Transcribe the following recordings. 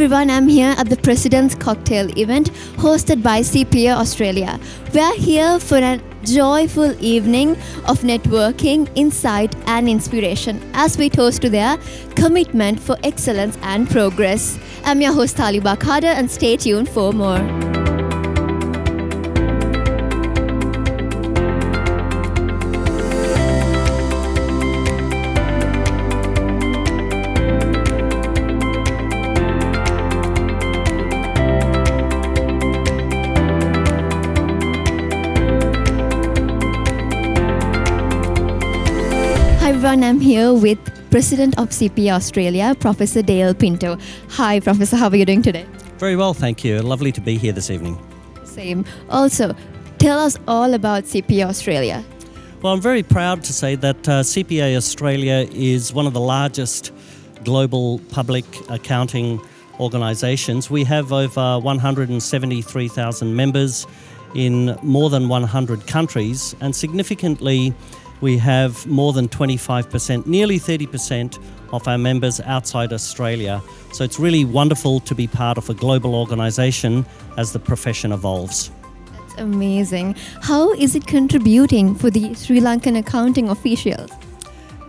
everyone, I'm here at the President's Cocktail event hosted by CPA Australia. We are here for a joyful evening of networking, insight and inspiration as we toast to their commitment for excellence and progress. I'm your host Taliba Khader and stay tuned for more. Hi everyone, I'm here with President of CPA Australia, Professor Dale Pinto. Hi Professor, how are you doing today? Very well, thank you. Lovely to be here this evening. Same. Also, tell us all about CPA Australia. Well, I'm very proud to say that CPA Australia is one of the largest global public accounting organisations. We have over 173,000 members in more than 100 countries, and significantly we have more than 25%, nearly 30% of our members outside Australia. So it's really wonderful to be part of a global organisation as the profession evolves. That's amazing. How is it contributing for the Sri Lankan accounting officials?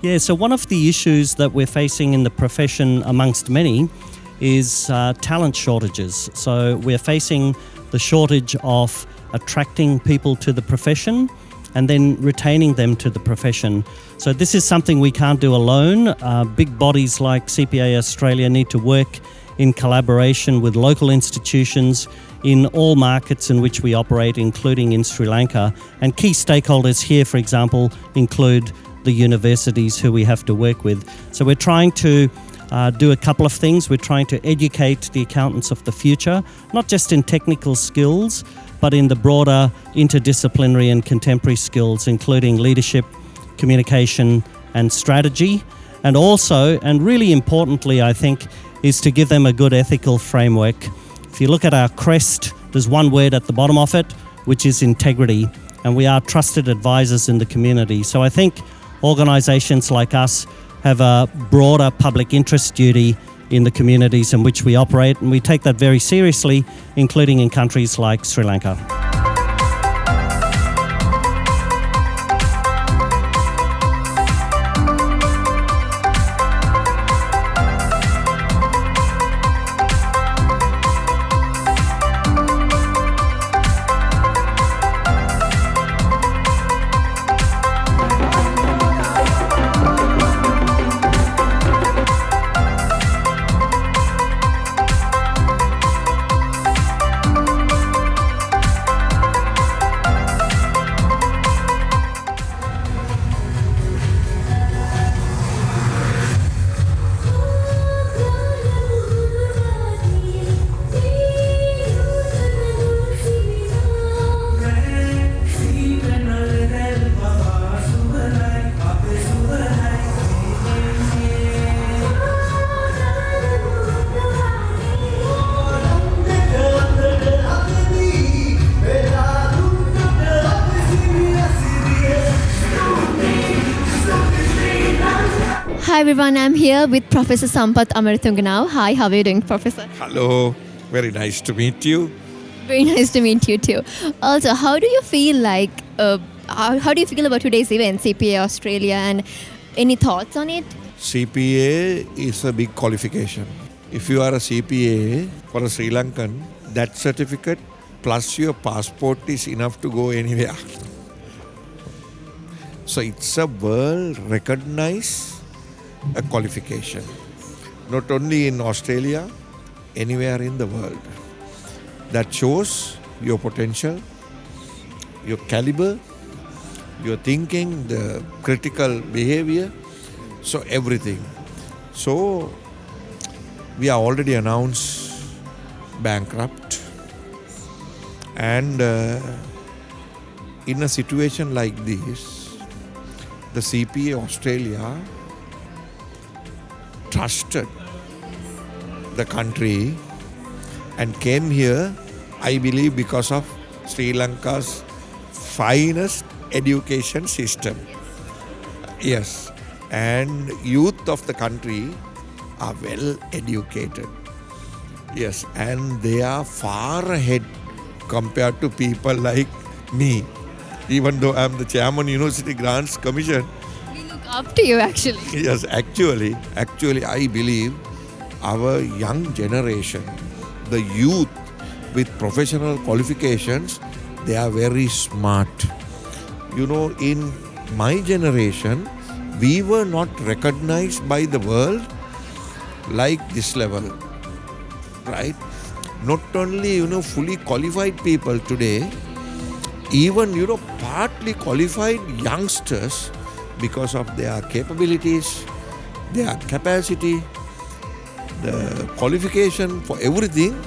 Yeah, so one of the issues that we're facing in the profession, amongst many, is talent shortages. So we're facing the shortage of attracting people to the profession and then retaining them to the profession. So this is something we can't do alone. Big bodies like CPA Australia need to work in collaboration with local institutions in all markets in which we operate, including in Sri Lanka. And key stakeholders here, for example, include the universities who we have to work with. So we're trying to do a couple of things. We're trying to educate the accountants of the future, not just in technical skills, but in the broader interdisciplinary and contemporary skills, including leadership, communication, and strategy. And also, and really importantly, I think, is to give them a good ethical framework. If you look at our crest, there's one word at the bottom of it, which is integrity. And we are trusted advisors in the community. So I think organisations like us have a broader public interest duty in the communities in which we operate, and we take that very seriously, including in countries like Sri Lanka. Hi everyone, I'm here with Professor Sampath Amarthunganau. Hi, how are you doing, Professor? Hello, very nice to meet you. Very nice to meet you too. Also, how do you feel how do you feel about today's event, CPA Australia, and any thoughts on it? CPA is a big qualification. If you are a CPA for a Sri Lankan, that certificate plus your passport is enough to go anywhere. So it's a world recognized a qualification, not only in Australia, anywhere in the world. That shows your potential, your caliber, your thinking, the critical behavior, so everything. So we are already announced bankrupt, and in a situation like this, the CPA Australia trusted the country and came here, I believe, because of Sri Lanka's finest education system. Yes, and youth of the country are well educated. Yes, and they are far ahead compared to people like me. Even though I'm the chairman University Grants Commission, We look up to you actually. yes, actually, I believe our young generation, the youth with professional qualifications, they are very smart. In my generation, we were not recognized by the world like this level, right? Not only, fully qualified people today, even, partly qualified youngsters, because of their capabilities, their capacity, the qualification for everything,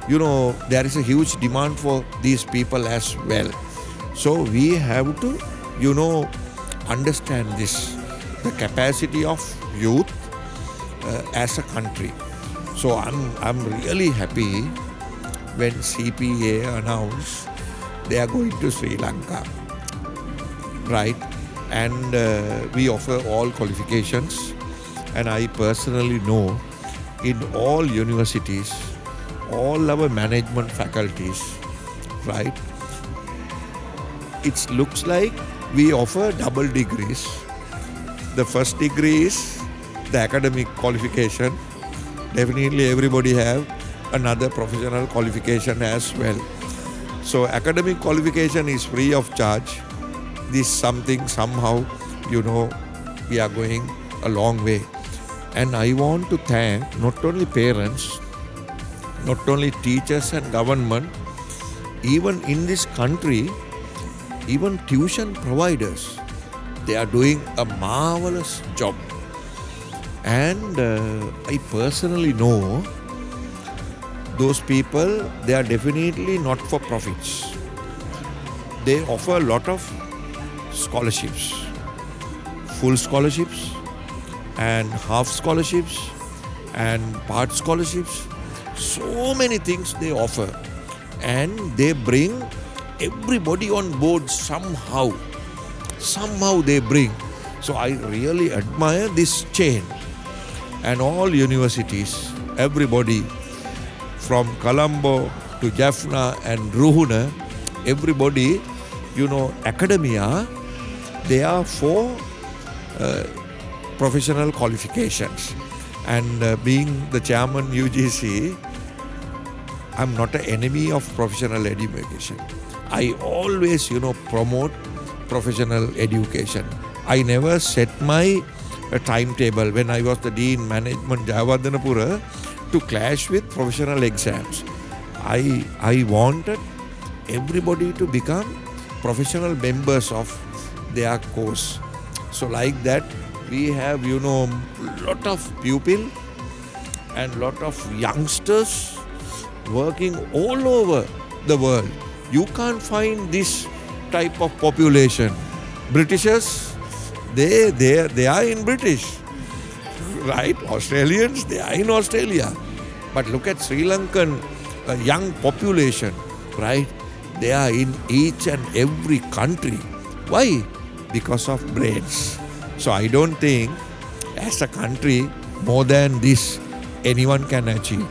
there is a huge demand for these people as well. So we have to, understand this, the capacity of youth as a country. So I'm really happy when CPA announced they are going to Sri Lanka, right? And we offer all qualifications. And I personally know in all universities, all our management faculties, right? It looks like we offer double degrees. The first degree is the academic qualification. Definitely everybody have another professional qualification as well. So academic qualification is free of charge. This something somehow, we are going a long way. And I want to thank not only parents, not only teachers and government, even in this country, even tuition providers, they are doing a marvelous job. And I personally know those people, they are definitely not for profits. They offer a lot of scholarships, full scholarships and half scholarships and part scholarships. So many things they offer, and they bring everybody on board somehow they bring. So I really admire this chain, and all universities, everybody from Colombo to Jaffna and Ruhuna, everybody, academia, they are for professional qualifications. And being the chairman UGC, I'm not an enemy of professional education. I always, promote professional education. I never set my timetable when I was the Dean Management Jayawardhanapura to clash with professional exams. I wanted everybody to become professional members of their course. So like that, we have, lot of pupil and lot of youngsters working all over the world. You can't find this type of population. Britishers, they are in British, right? Australians, they are in Australia. But look at Sri Lankan young population, right? They are in each and every country. Why? Because of brains. So I don't think as a country more than this anyone can achieve.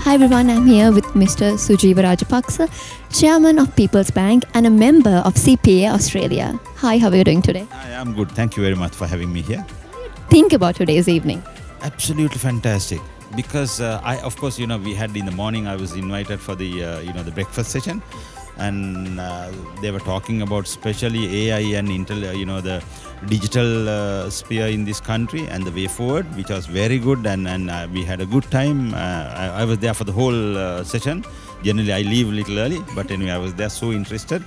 Hi everyone, I'm here with Mr. Sujeeva Rajapaksa, Chairman of People's Bank and a member of CPA Australia. Hi, how are you doing today? I am good. Thank you very much for having me here. Think about today's evening. Absolutely fantastic. because of course, we had in the morning, I was invited for the, the breakfast session, and they were talking about especially AI and the digital sphere in this country and the way forward, which was very good, and we had a good time. I was there for the whole session. Generally, I leave a little early, but anyway, I was there so interested.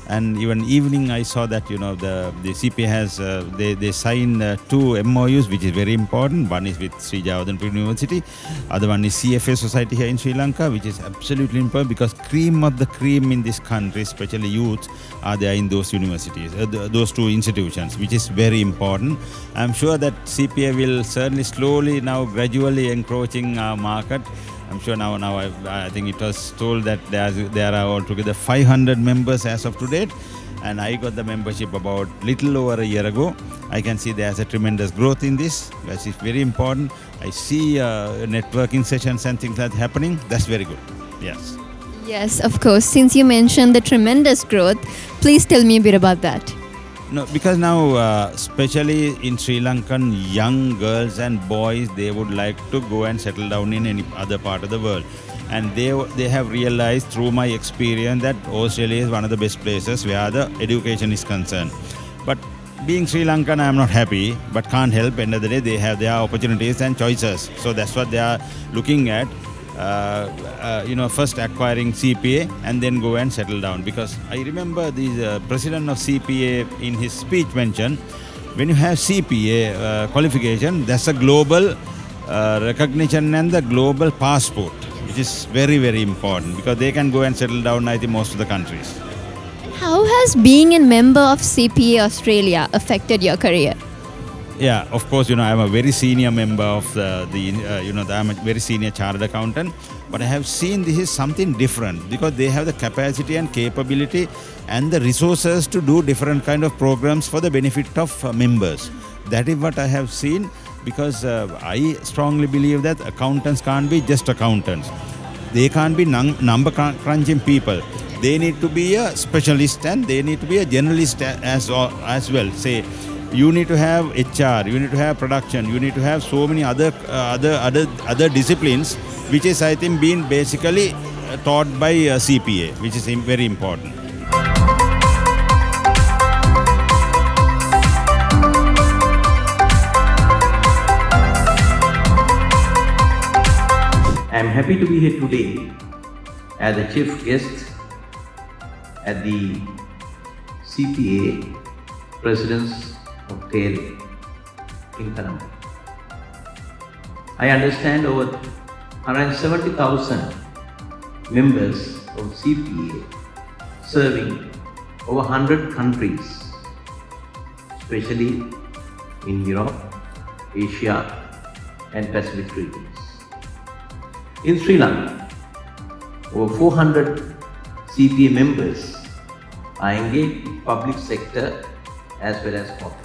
And even evening, I saw that the CPA has they signed 2 MOUs, which is very important. One is with Sri Javadhanpur University, other one is CFA Society here in Sri Lanka, which is absolutely important because cream of the cream in this country, especially youth, are there in those universities, those 2 institutions, which is very important. I'm sure that CPA will certainly slowly now gradually encroaching our market. I'm sure now I think it was told that there are altogether 500 members as of today, and I got the membership about little over a year ago. I can see there's a tremendous growth in this, which is very important. I see networking sessions and things like that happening. That's very good. Yes. Yes, of course. Since you mentioned the tremendous growth, please tell me a bit about that. No, because now, especially in Sri Lankan young girls and boys, they would like to go and settle down in any other part of the world. And they have realized through my experience that Australia is one of the best places where the education is concerned. But being Sri Lankan, I am not happy, but can't help. End of the day, they have their opportunities and choices. So that's what they are looking at. First acquiring CPA and then go and settle down. Because I remember the president of CPA in his speech mentioned, when you have CPA qualification, that's a global recognition and the global passport, which is very, very important because they can go and settle down, I think, most of the countries. How has being a member of CPA Australia affected your career? Yeah, of course, I'm a very senior member of I'm a very senior chartered accountant, but I have seen this is something different because they have the capacity and capability and the resources to do different kind of programs for the benefit of members. That is what I have seen because I strongly believe that accountants can't be just accountants. They can't be number crunching people. They need to be a specialist and they need to be a generalist as well. Say, you need to have HR, you need to have production, you need to have so many other disciplines, which is, I think, being basically taught by CPA, which is very important. I am happy to be here today as a chief guest at the CPA President's Cocktail in Colombo. I understand over 170,000 members of CPA serving over 100 countries, especially in Europe, Asia and Pacific regions. In Sri Lanka, over 400 CPA members are engaged in public sector as well as corporate sector.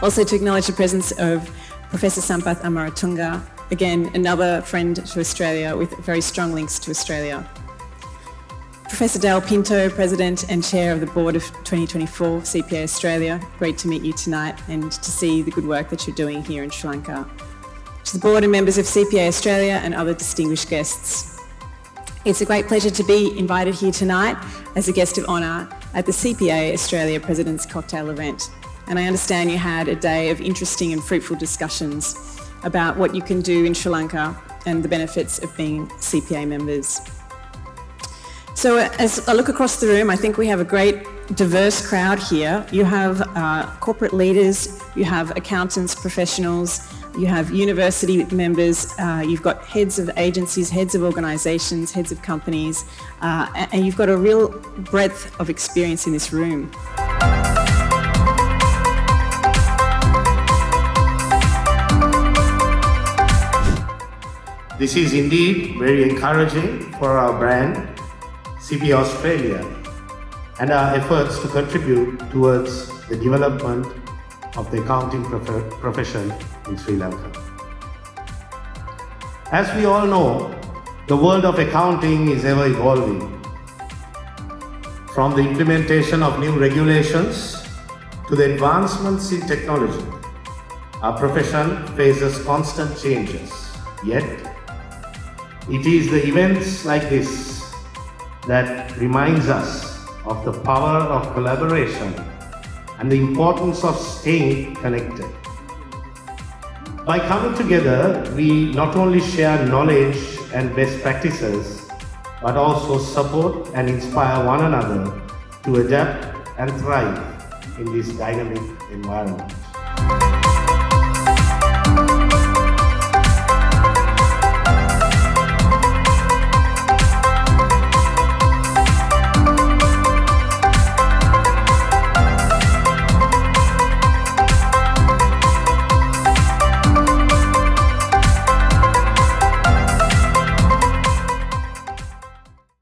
Also to acknowledge the presence of Professor Sampath Amaratunga, again another friend to Australia with very strong links to Australia. Professor Dale Pinto, President and Chair of the Board of 2024 CPA Australia, great to meet you tonight and to see the good work that you're doing here in Sri Lanka. To the Board and members of CPA Australia and other distinguished guests. It's a great pleasure to be invited here tonight as a guest of honour at the CPA Australia President's Cocktail event. And I understand you had a day of interesting and fruitful discussions about what you can do in Sri Lanka and the benefits of being CPA members. So as I look across the room, I think we have a great diverse crowd here. You have corporate leaders, you have accountants, professionals, you have university members, you've got heads of agencies, heads of organisations, heads of companies, and you've got a real breadth of experience in this room. This is indeed very encouraging for our brand, CPA Australia, and our efforts to contribute towards the development of the accounting profession in Sri Lanka. As we all know, The world of accounting is ever evolving. From the implementation of new regulations to the advancements in technology, our profession faces constant changes. Yet, it is the events like this that reminds us of the power of collaboration and the importance of staying connected. By coming together, we not only share knowledge and best practices, but also support and inspire one another to adapt and thrive in this dynamic environment.